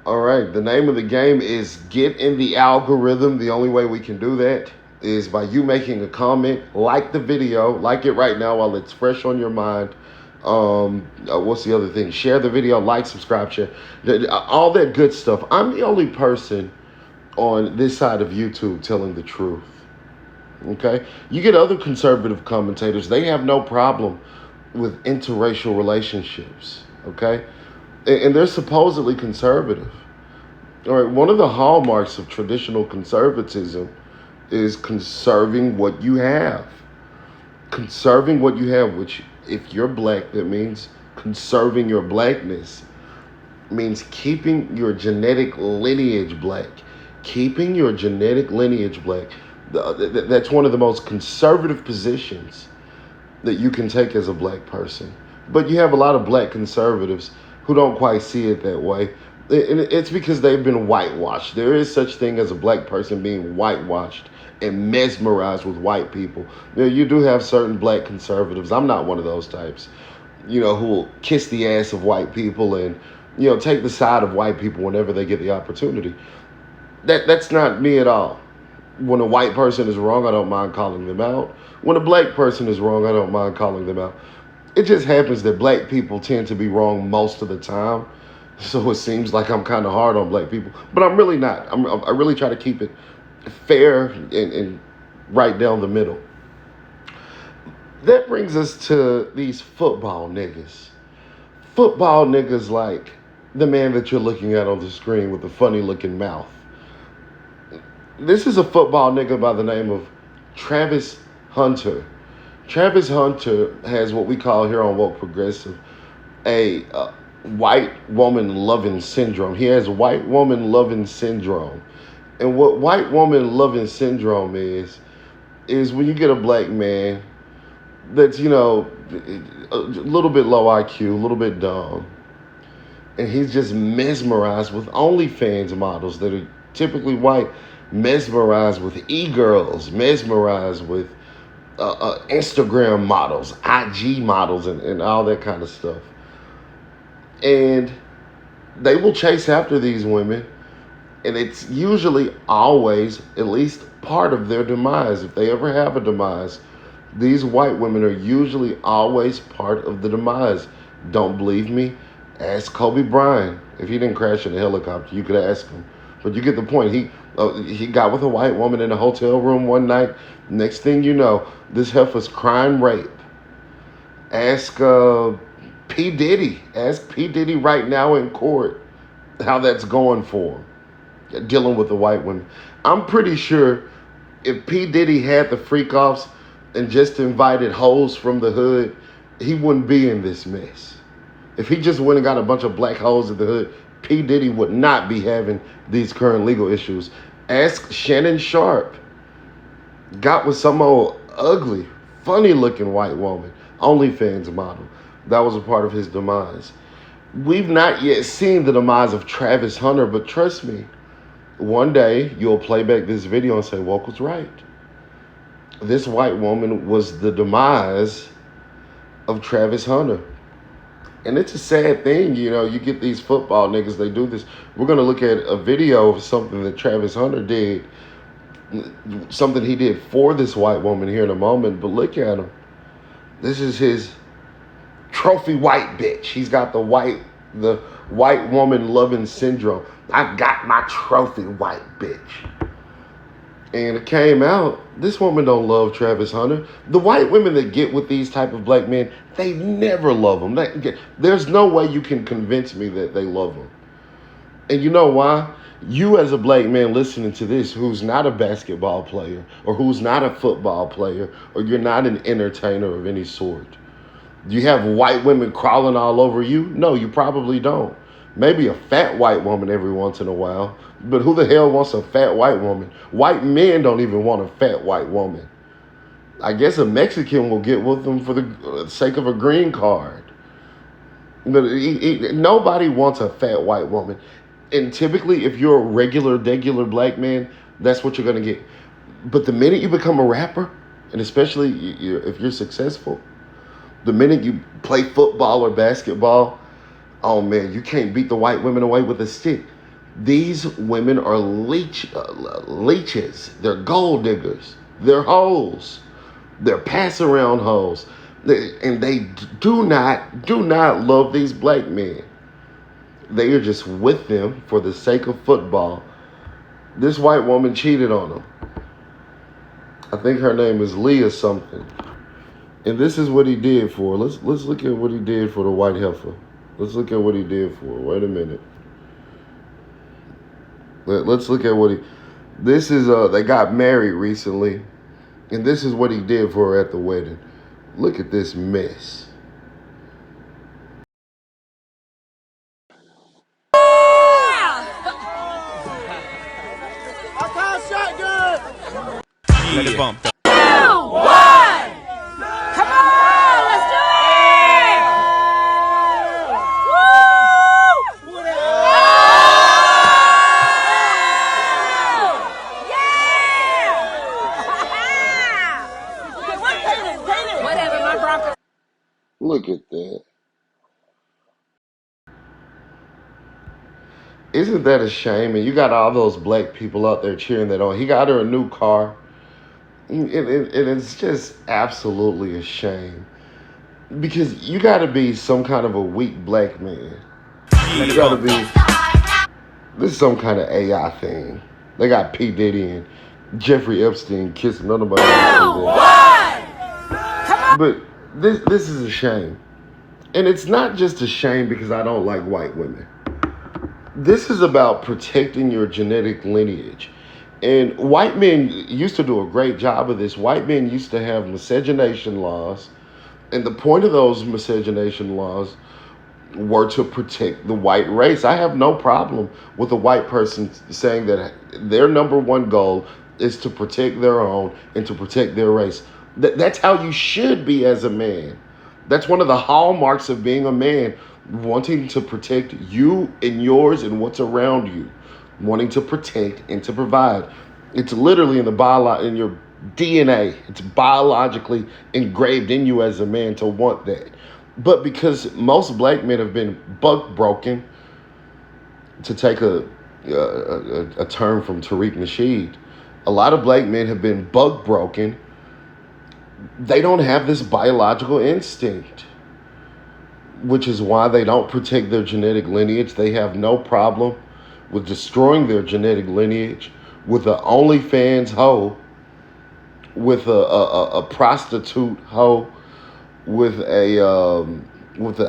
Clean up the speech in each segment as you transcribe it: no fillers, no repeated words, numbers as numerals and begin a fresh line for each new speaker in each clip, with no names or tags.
All right, the name of the game is get in the algorithm. The only way we can do that is by you making a comment, like the video, like it right now while it's fresh on your mind. What's the other thing? Share the video, like, subscribe, share, all that good stuff. I'm the only person on this side of YouTube telling the truth. Okay, you get other conservative commentators; they have no problem with interracial relationships. Okay, and they're supposedly conservative. All right, one of the hallmarks of traditional conservatism is conserving what you have. Conserving what you have, which, if you're black, that means conserving your blackness, means keeping your genetic lineage black. Keeping your genetic lineage black. That's one of the most conservative positions that you can take as a black person. But you have a lot of black conservatives who don't quite see it that way. And it's because they've been whitewashed. There is such thing as a black person being whitewashed and mesmerized with white people. You do have certain black conservatives. I'm not one of those types, who will kiss the ass of white people and, take the side of white people whenever they get the opportunity. That's not me at all. When a white person is wrong, I don't mind calling them out. When a black person is wrong, I don't mind calling them out. It just happens that black people tend to be wrong most of the time. So it seems like I'm kind of hard on black people. But I'm really not. I really try to keep it fair and right down the middle. That brings us to these football niggas. Football niggas like the man that you're looking at on the screen with the funny looking mouth. This is a football nigga by the name of Travis Hunter. Travis Hunter has what we call here on Woke Progressive a white woman loving syndrome. He has white woman loving syndrome. And what white woman loving syndrome is when you get a black man that's, a little bit low IQ, a little bit dumb, and he's just mesmerized with OnlyFans models that are typically white, mesmerized with e-girls, mesmerized with Instagram models, IG models, and all that kind of stuff. And they will chase after these women, and it's usually always at least part of their demise. If they ever have a demise, these white women are usually always part of the demise. Don't believe me? Ask Kobe Bryant. If he didn't crash in a helicopter, you could ask him. But you get the point. He got with a white woman in a hotel room one night. Next thing you know, this heifer's crying rape. Ask P. Diddy. Ask P. Diddy right now in court how that's going for him, dealing with the white women. I'm pretty sure if P. Diddy had the freak-offs and just invited hoes from the hood, he wouldn't be in this mess. If he just went and got a bunch of black hoes in the hood, P. Diddy would not be having these current legal issues. Ask Shannon Sharp. Got with some old ugly, funny-looking white woman, OnlyFans model. That was a part of his demise. We've not yet seen the demise of Travis Hunter, but trust me, one day you'll play back this video and say, Woke was right. This white woman was the demise of Travis Hunter. And it's a sad thing, you get these football niggas, they do this. We're going to look at a video of something that Travis Hunter did, something he did for this white woman here in a moment, but look at him. This is his trophy white bitch. He's got the white woman loving syndrome. I got my trophy white bitch. And it came out, this woman don't love Travis Hunter. The white women that get with these type of black men, they never love them. There's no way you can convince me that they love them. And you know why? You as a black man listening to this who's not a basketball player or who's not a football player or you're not an entertainer of any sort. Do you have white women crawling all over you? No, you probably don't. Maybe a fat white woman every once in a while. But who the hell wants a fat white woman? White men don't even want a fat white woman. I guess a Mexican will get with them for the sake of a green card. But nobody wants a fat white woman. And typically, if you're a regular black man, that's what you're going to get. But the minute you become a rapper, and especially if you're successful, the minute you play football or basketball, oh man, you can't beat the white women away with a stick. These women are leeches. They're gold diggers. They're hoes. They're pass around hoes. And they do not love these black men. They are just with them for the sake of football. This white woman cheated on him. I think her name is Leah something. And this is what he did for her. Let's look at what he did for the white heifer. Let's look at what he did for her. Wait a minute. Let's look at what he. This is they got married recently, and this is what he did for her at the wedding. Look at this mess.
Let it bump.
2, 1. Come on, let's do it! Woo! Yeah! Whatever, my Broncos.
Look at that. Isn't that a shame? And you got all those black people out there cheering that on. He got her a new car. It's just absolutely a shame. Because you got to be some kind of a weak black man. You got to be. This is some kind of AI thing. They got P. Diddy and Jeffrey Epstein kissing. Nobody But this is a shame. And it's not just a shame because I don't like white women. This is about protecting your genetic lineage. And white men used to do a great job of this. White men used to have miscegenation laws. And the point of those miscegenation laws were to protect the white race. I have no problem with a white person saying that their number one goal is to protect their own and to protect their race. That's how you should be as a man. That's one of the hallmarks of being a man, wanting to protect you and yours and what's around you, wanting to protect and to provide. It's literally in in your DNA. It's biologically engraved in you as a man to want that. But because most black men have been buck broken, to take a term from Tariq Nasheed, a lot of black men have been buck broken. They don't have this biological instinct, which is why they don't protect their genetic lineage. They have no problem with destroying their genetic lineage with an OnlyFans hoe, with a prostitute hoe, with an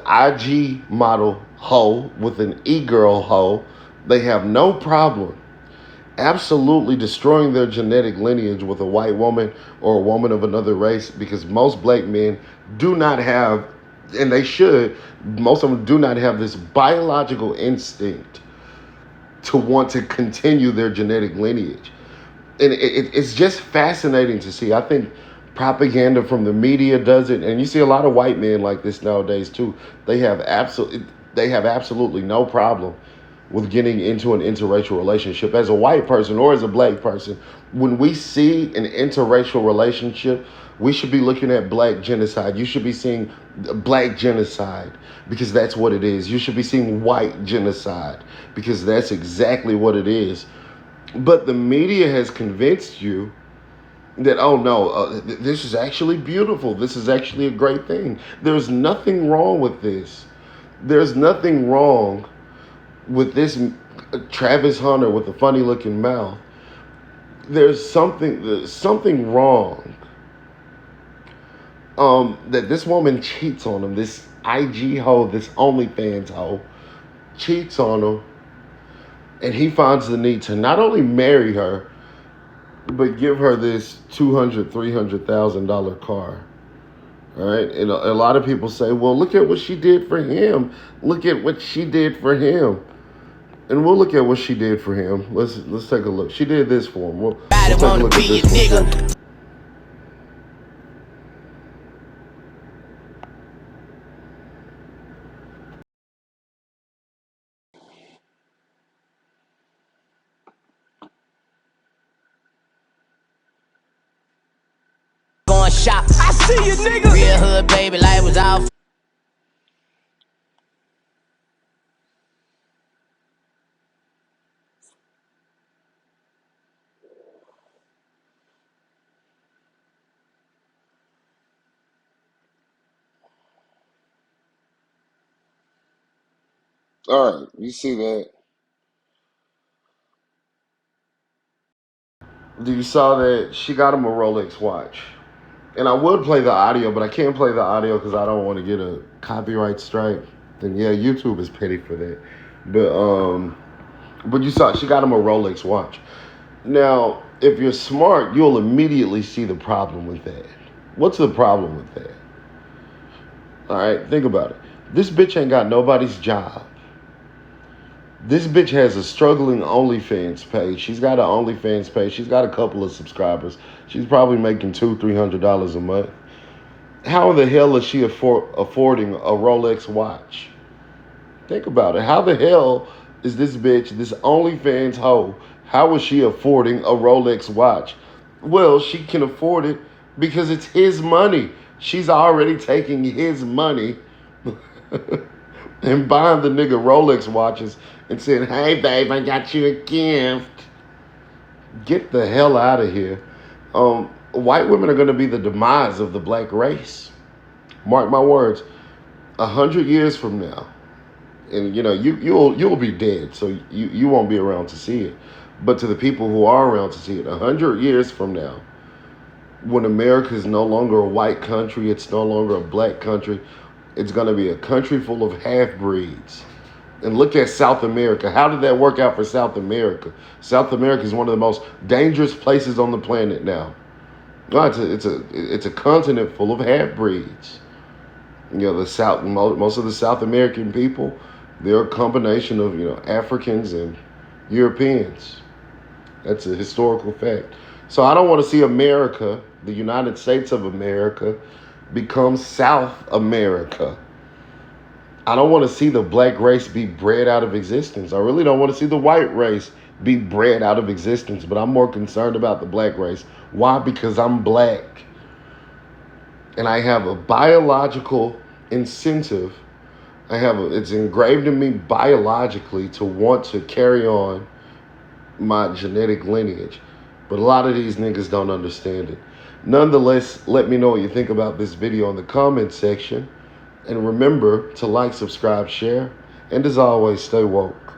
IG model hoe, with an e-girl hoe. They have no problem absolutely destroying their genetic lineage with a white woman or a woman of another race, because most black men do not have, and they should, most of them do not have this biological instinct to want to continue their genetic lineage. And it's just fascinating to see. I think propaganda from the media does it, and you see a lot of white men like this nowadays too. They have absolutely no problem with getting into an interracial relationship. As a white person or as a black person, when we see an interracial relationship, we should be looking at black genocide. You should be seeing black genocide because that's what it is. You should be seeing white genocide because that's exactly what it is. But the media has convinced you that, oh no, this is actually beautiful. This is actually a great thing. There's nothing wrong with this. There's nothing wrong with this Travis Hunter with a funny looking mouth. There's something wrong. That this woman cheats on him. This IG hoe, this OnlyFans hoe, cheats on him, and he finds the need to not only marry her, but give her this $200,000-$300,000 car. All right, and a lot of people say, "Well, look at what she did for him. Look at what she did for him." And we'll look at what she did for him. Let's take a look. She did this for him. We'll take a look at this one.
Going shop. I see you, nigga. Real hood, baby, life was out.
All right, you see that? Do you saw that she got him a Rolex watch? And I would play the audio, but I can't play the audio because I don't want to get a copyright strike. Then yeah, YouTube is petty for that. But you saw she got him a Rolex watch. Now, if you're smart, you'll immediately see the problem with that. What's the problem with that? All right, think about it. This bitch ain't got nobody's job. This bitch has a struggling OnlyFans page. She's got an OnlyFans page. She's got a couple of subscribers. She's probably making $200-300 a month. How the hell is she affording a Rolex watch? Think about it. How the hell is this bitch, this OnlyFans hoe, how is she affording a Rolex watch? Well, she can afford it because it's his money. She's already taking his money and buying the nigga Rolex watches and saying, hey, babe, I got you a gift. Get the hell out of here. White women are going to be the demise of the black race. Mark my words. 100 years from now, and you'll be dead, so you won't be around to see it. But to the people who are around to see it, 100 years from now, when America is no longer a white country, it's no longer a black country, it's going to be a country full of half-breeds. And look at South America. How did that work out for South America? South America is one of the most dangerous places on the planet now. No, it's a continent full of half-breeds. Most of the South American people, they're a combination of, Africans and Europeans. That's a historical fact. So I don't want to see America, the United States of America, become South America. I don't want to see the black race be bred out of existence. I really don't want to see the white race be bred out of existence, but I'm more concerned about the black race. Why? Because I'm black. And I have a biological incentive. It's engraved in me biologically to want to carry on my genetic lineage. But a lot of these niggas don't understand it. Nonetheless, let me know what you think about this video in the comment section. And remember to like, subscribe, share, and as always, stay woke.